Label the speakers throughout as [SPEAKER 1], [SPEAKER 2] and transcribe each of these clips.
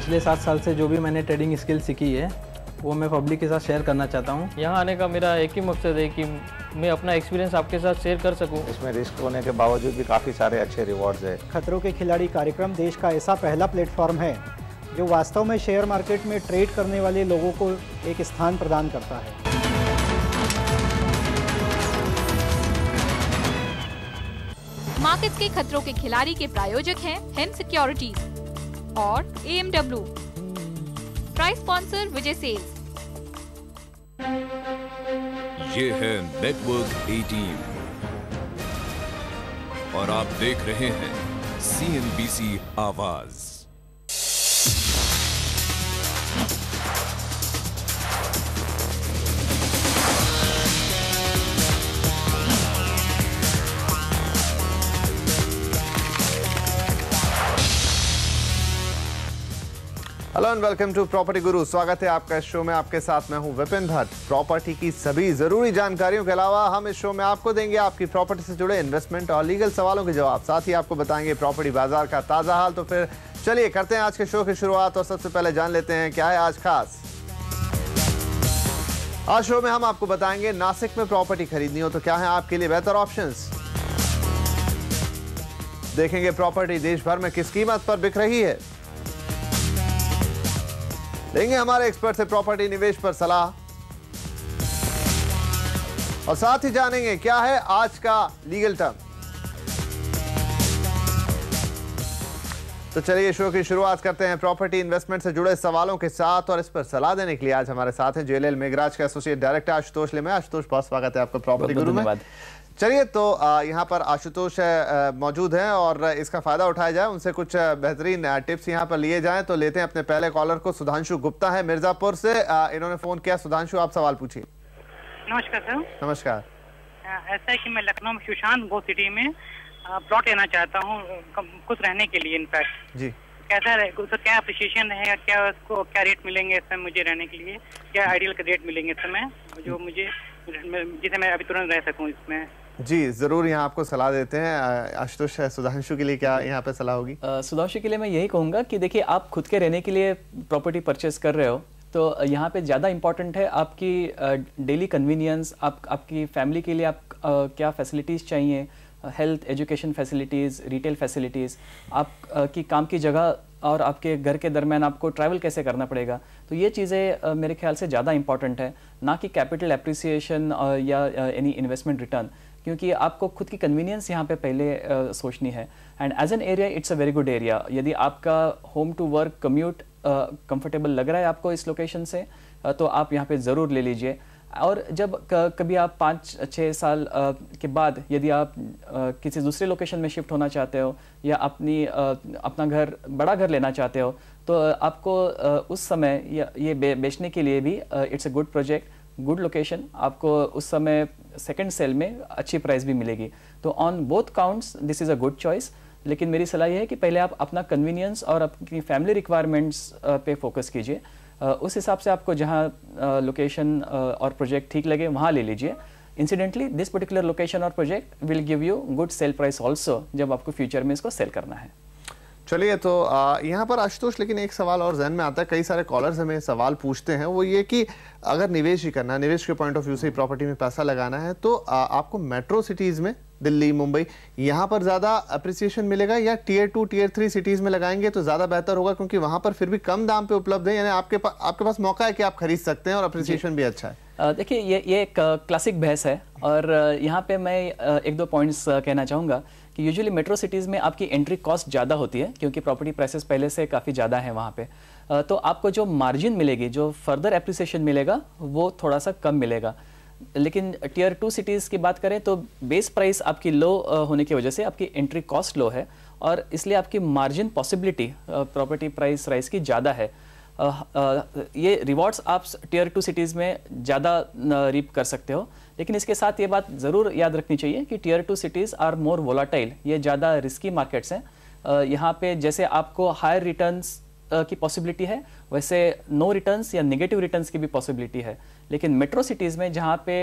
[SPEAKER 1] पिछले 7 साल से जो भी मैंने ट्रेडिंग स्किल सीखी है वो मैं पब्लिक के साथ शेयर करना चाहता हूँ।
[SPEAKER 2] यहाँ आने का मेरा एक ही मकसद है कि मैं अपना एक्सपीरियंस आपके साथ शेयर कर सकूँ।
[SPEAKER 3] इसमें रिस्क होने के बावजूद भी काफ़ी सारे अच्छे रिवॉर्ड्स है।
[SPEAKER 4] खतरों के खिलाड़ी कार्यक्रम देश का ऐसा पहला प्लेटफॉर्म है जो वास्तव में शेयर मार्केट में ट्रेड करने वाले लोगों को एक स्थान प्रदान करता है।
[SPEAKER 5] मार्केट्स के खतरों के खिलाड़ी के प्रायोजक हैं हेम सिक्योरिटीज और AMW। प्राइस स्पॉन्सर विजय सेल्स।
[SPEAKER 6] ये है नेटवर्क 18 और आप देख रहे हैं CNBC आवाज।
[SPEAKER 3] Hello and welcome to property guru. स्वागत है आपका इस शो में। आपके साथ मैं हूं विपिन भट्ट। प्रॉपर्टी की सभी जरूरी जानकारियों के अलावा हम इस शो में आपको देंगे आपकी प्रॉपर्टी से जुड़े इन्वेस्टमेंट और लीगल सवालों के जवाब। साथ ही आपको बताएंगे प्रॉपर्टी बाजार का ताजा हाल। तो फिर चलिए करते हैं आज के शो की शुरुआत और सबसे पहले जान लेते हैं क्या है आज खास। आज शो में हम आपको बताएंगे नासिक में प्रॉपर्टी खरीदनी हो तो क्या है आपके लिए बेहतर ऑप्शंस। देखेंगे प्रॉपर्टी देश भर में किस कीमत पर बिक रही है। लेंगे हमारे एक्सपर्ट से प्रॉपर्टी निवेश पर सलाह और साथ ही जानेंगे क्या है आज का लीगल टर्म। तो चलिए शो की शुरुआत करते हैं प्रॉपर्टी इन्वेस्टमेंट से जुड़े सवालों के साथ और इस पर सलाह देने के लिए आज हमारे साथ हैं JLL मेघराज के एसोसिएट डायरेक्टर आशुतोष लिमे। आशुतोष बहुत स्वागत है आपका प्रॉपर्टी गुरु में। चलिए तो यहाँ पर आशुतोष मौजूद हैं और इसका फायदा उठाया जाए, उनसे कुछ बेहतरीन टिप्स यहाँ पर लिए जाएं। तो लेते हैं अपने पहले कॉलर को। सुधांशु गुप्ता है मिर्जापुर से, इन्होंने फोन किया। सुधांशु आप सवाल पूछिए।
[SPEAKER 7] नमस्कार सर।
[SPEAKER 3] नमस्कार।
[SPEAKER 7] ऐसा है कि मैं लखनऊ में सुशांत गो सिटी में प्लॉट लेना चाहता हूँ कुछ रहने के लिए। इनफैक्ट
[SPEAKER 3] जी
[SPEAKER 7] कैसा तो क्या अप्रिशिएशन है, क्या उसको क्या रेट मिलेंगे इस समय मुझे रहने के लिए, क्या आइडियल का रेट मिलेंगे इस समय जो मुझे जिसे मैं अभी तुरंत रह सकूँ इसमें।
[SPEAKER 3] जी जरूर यहाँ आपको सलाह देते हैं। आशुतोष सुधांशु के लिए क्या यहाँ पे सलाह होगी?
[SPEAKER 8] सुधांशु के लिए मैं यही कहूँगा कि देखिए आप खुद के रहने के लिए प्रॉपर्टी परचेस कर रहे हो तो यहाँ पे ज़्यादा इम्पॉर्टेंट है आपकी डेली कन्वीनियंस। आपकी फैमिली के लिए आप क्या फैसिलिटीज़ चाहिए, health education facilities, retail facilities, आप की काम की जगह और आपके घर के दरमियान आपको ट्रैवल कैसे करना पड़ेगा। तो ये चीज़ें मेरे ख्याल से ज़्यादा इंपॉर्टेंट है, ना कि कैपिटल एप्रिसिएशन या एनी इन्वेस्टमेंट रिटर्न, क्योंकि आपको खुद की कन्वीनियंस यहाँ पे पहले सोचनी है। And as an area it's a very good area. यदि आपका home to work commute comfortable लग रहा है आपको इस लोकेशन से तो आप यहाँ पे ज़रूर ले लीजिए। और जब कभी आप 5-6 साल के बाद यदि आप किसी दूसरे लोकेशन में शिफ्ट होना चाहते हो या अपना घर बड़ा घर लेना चाहते हो तो आपको उस समय ये बेचने के लिए भी it's a good project, good location. आपको उस समय सेकंड सेल में अच्छी प्राइस भी मिलेगी। तो on both counts this is a good choice. लेकिन मेरी सलाह यह है कि पहले आप अपना कन्वीनियंस और अपनी फैमिली रिक्वायरमेंट्स पे फोकस कीजिए। उस हिसाब से आपको जहाँ लोकेशन और प्रोजेक्ट ठीक लगे वहाँ ले लीजिए। इंसिडेंटली दिस पर्टिकुलर लोकेशन और project will give you good sale price also जब आपको फ्यूचर में इसको सेल करना है।
[SPEAKER 3] चलिए तो यहाँ पर आशुतोष लेकिन एक सवाल और जहन में आता है, कई सारे कॉलर्स हमें सवाल पूछते हैं, वो ये कि अगर निवेश ही करना है, निवेश के पॉइंट ऑफ व्यू से ही प्रॉपर्टी में पैसा लगाना है तो आपको मेट्रो सिटीज़ में दिल्ली मुंबई यहाँ पर ज़्यादा अप्रिसिएशन मिलेगा या टियर 2 टियर 3 सिटीज़ में लगाएंगे तो ज़्यादा बेहतर होगा, क्योंकि वहाँ पर फिर भी कम दाम पे उपलब्ध है, यानी आपके पास मौका है कि आप खरीद सकते हैं और अप्रिसिएशन भी अच्छा है।
[SPEAKER 8] देखिए ये एक क्लासिक बहस है और यहाँ पे मैं 1-2 पॉइंट्स कहना चाहूँगा कि यूजुअली मेट्रो सिटीज़ में आपकी एंट्री कॉस्ट ज़्यादा होती है क्योंकि प्रॉपर्टी प्राइसेस पहले से काफ़ी ज़्यादा है वहाँ पे। तो आपको जो मार्जिन मिलेगी, जो फर्दर एप्रिसिएशन मिलेगा वो थोड़ा सा कम मिलेगा। लेकिन टियर 2 सिटीज़ की बात करें तो बेस प्राइस आपकी लो होने की वजह से आपकी एंट्री कॉस्ट लो है और इसलिए आपकी margin possibility property price rise की ज़्यादा है। ये रिवॉर्ड्स आप टियर 2 सिटीज़ में ज़्यादा रीप कर सकते हो। लेकिन इसके साथ ये बात ज़रूर याद रखनी चाहिए कि tier 2 cities are more volatile, ये ज़्यादा रिस्की मार्केट्स हैं। यहाँ पे जैसे आपको हायर रिटर्न्स की पॉसिबिलिटी है वैसे नो रिटर्न्स या नेगेटिव रिटर्न्स की भी पॉसिबिलिटी है। लेकिन मेट्रो सिटीज़ में जहाँ पे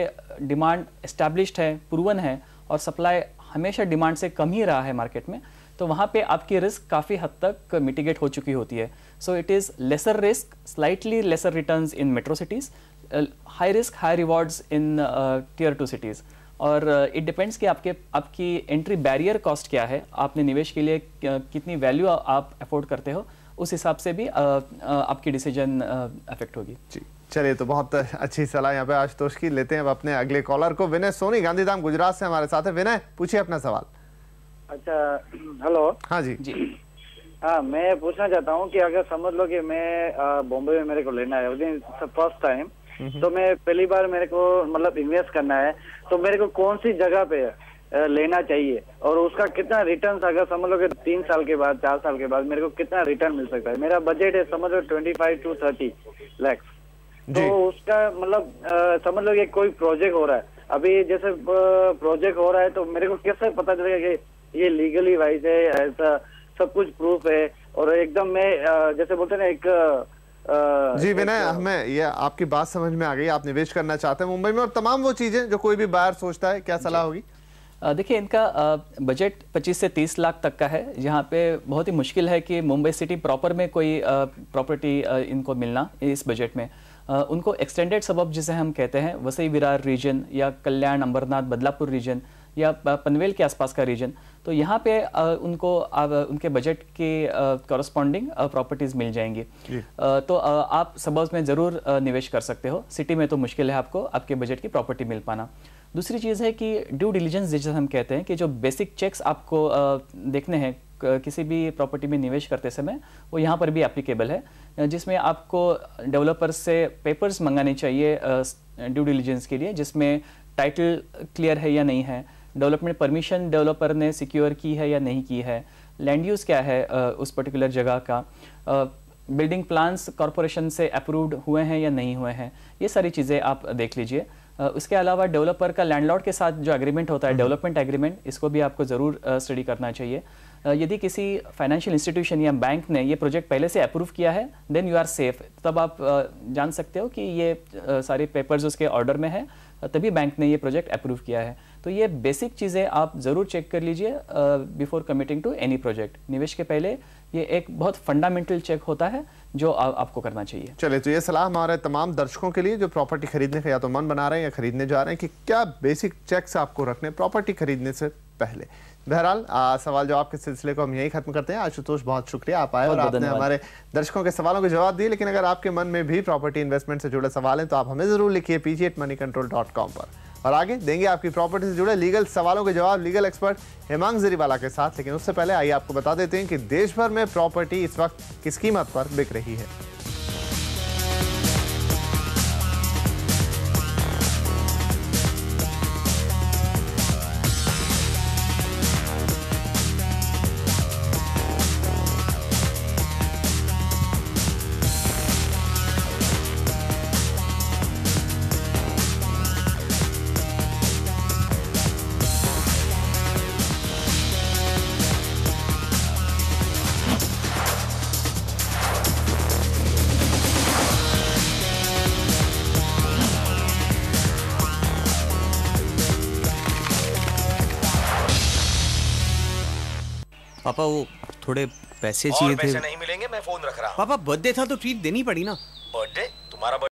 [SPEAKER 8] डिमांड एस्टैब्लिश्ड है, प्रूवन है और सप्लाई हमेशा डिमांड से कम ही रहा है मार्केट में, तो वहाँ पे आपकी रिस्क काफ़ी हद तक मिटिगेट हो चुकी होती है। So it is lesser risk, slightly lesser returns in metro cities, high risk, high rewards in tier 2 cities. और इट डिपेंड्स कि आपकी एंट्री बैरियर कॉस्ट क्या है, आपने निवेश के लिए कितनी वैल्यू आप अफोर्ड करते हो, उस हिसाब से भी आपकी डिसीजन अफेक्ट होगी।
[SPEAKER 3] जी चलिए, तो बहुत अच्छी सलाह यहाँ पे आशुतोष की। लेते हैं अब अपने अगले कॉलर को। विनय सोनी गांधीधाम गुजरात से हमारे साथ है। विनय, पूछिए अपना सवाल।
[SPEAKER 9] अच्छा, हेलो।
[SPEAKER 3] हाँ जी
[SPEAKER 8] जी।
[SPEAKER 9] हाँ, मैं पूछना चाहता हूँ कि अगर समझ लो कि मैं बॉम्बे में मेरे को लेना है फर्स्ट टाइम, तो मैं पहली बार मेरे को मतलब इन्वेस्ट करना है, तो मेरे को कौन सी जगह पे लेना चाहिए और उसका कितना रिटर्न, अगर समझ लो कि 3 साल के बाद 4 साल के बाद मेरे को कितना रिटर्न मिल सकता है। मेरा बजट है समझ लो 25 to 30 लाख, तो उसका मतलब समझ लो कि कोई प्रोजेक्ट हो रहा है, अभी जैसे प्रोजेक्ट हो रहा है, तो मेरे को कैसे पता चलेगा कि ये लीगली वाइज है, ऐसा सब कुछ प्रूफ है, और एकदम मैं जैसे बोलते हैं ना एक
[SPEAKER 3] जी विनय, हमें ये आपकी बात समझ में आ गई। आप निवेश करना चाहते हैं मुंबई में और तमाम वो चीजें जो कोई भी बायर सोचता है, क्या सलाह होगी?
[SPEAKER 8] देखिए, इनका बजट 25 से 30 लाख तक का है, जहाँ पे बहुत ही मुश्किल है कि मुंबई सिटी प्रॉपर में कोई प्रॉपर्टी इनको मिलना इस बजट में। उनको एक्सटेंडेड सबब जिसे हम कहते हैं, वसई विरार रीजन या कल्याण, अंबरनाथ, बदलापुर रीजन या पनवेल के आसपास का रीजन, तो यहाँ पे उनको उनके बजट के कॉरस्पॉन्डिंग प्रॉपर्टीज़ मिल जाएंगी। तो आप सबर्ब्स में ज़रूर निवेश कर सकते हो। सिटी में तो मुश्किल है आपको आपके बजट की प्रॉपर्टी मिल पाना। दूसरी चीज़ है कि ड्यू डिलिजेंस जिसे हम कहते हैं, कि जो बेसिक चेक्स आपको देखने हैं किसी भी प्रॉपर्टी में निवेश करते समय, वो यहाँ पर भी एप्लीकेबल है, जिसमें आपको डेवलपर से पेपर्स मंगाने चाहिए ड्यू डिलिजेंस के लिए, जिसमें टाइटल क्लियर है या नहीं है, डेवलपमेंट परमिशन डेवलपर ने सिक्योर की है या नहीं की है, लैंड यूज़ क्या है उस पर्टिकुलर जगह का, बिल्डिंग प्लान्स कॉरपोरेशन से अप्रूव्ड हुए हैं या नहीं हुए हैं, ये सारी चीज़ें आप देख लीजिए। उसके अलावा डेवलपर का लैंडलॉर्ड के साथ जो एग्रीमेंट होता है, डेवलपमेंट एग्रीमेंट, इसको भी आपको ज़रूर स्टडी करना चाहिए। यदि किसी फाइनेंशियल इंस्टीट्यूशन या बैंक ने ये प्रोजेक्ट पहले से अप्रूव किया है, देन यू आर सेफ। तब आप जान सकते हो कि ये सारे पेपर्स उसके ऑर्डर में है, तभी बैंक ने ये प्रोजेक्ट अप्रूव किया है। तो ये बेसिक चीज़ें आप ज़रूर चेक कर लीजिए before committing to any project. निवेश के पहले ये एक बहुत फंडामेंटल चेक होता है जो आपको करना चाहिए।
[SPEAKER 3] चलिए, तो ये सलाह हमारे तमाम दर्शकों के लिए जो प्रॉपर्टी खरीदने का या तो मन बना रहे हैं या खरीदने जा रहे हैं, कि क्या बेसिक चेक्स आपको रखने प्रॉपर्टी खरीदने से पहले। बहरहाल सवाल जवाब के सिलसिले को हम यही खत्म करते हैं। आशुतोष, बहुत शुक्रिया, आप आए और आपने हमारे दर्शकों के सवालों के जवाब दिए। लेकिन अगर आपके मन में भी प्रॉपर्टी इन्वेस्टमेंट से जुड़े सवाल हैं तो आप हमें जरूर लिखिए pg@moneycontrol.com पर, और आगे देंगे आपकी प्रॉपर्टी से जुड़े लीगल सवालों के जवाब लीगल एक्सपर्ट हेमांग जरीवाला के साथ। लेकिन उससे पहले आइए आपको बता देते हैं कि देश भर में प्रॉपर्टी इस वक्त किस कीमत पर बिक रही है।
[SPEAKER 10] पापा, वो थोड़े पैसे चाहिए थे।
[SPEAKER 11] पैसे नहीं मिलेंगे, मैं फोन रख रहा हूँ।
[SPEAKER 10] पापा, बर्थडे था तो ट्रीट देनी पड़ी ना।
[SPEAKER 11] बर्थडे? तुम्हारा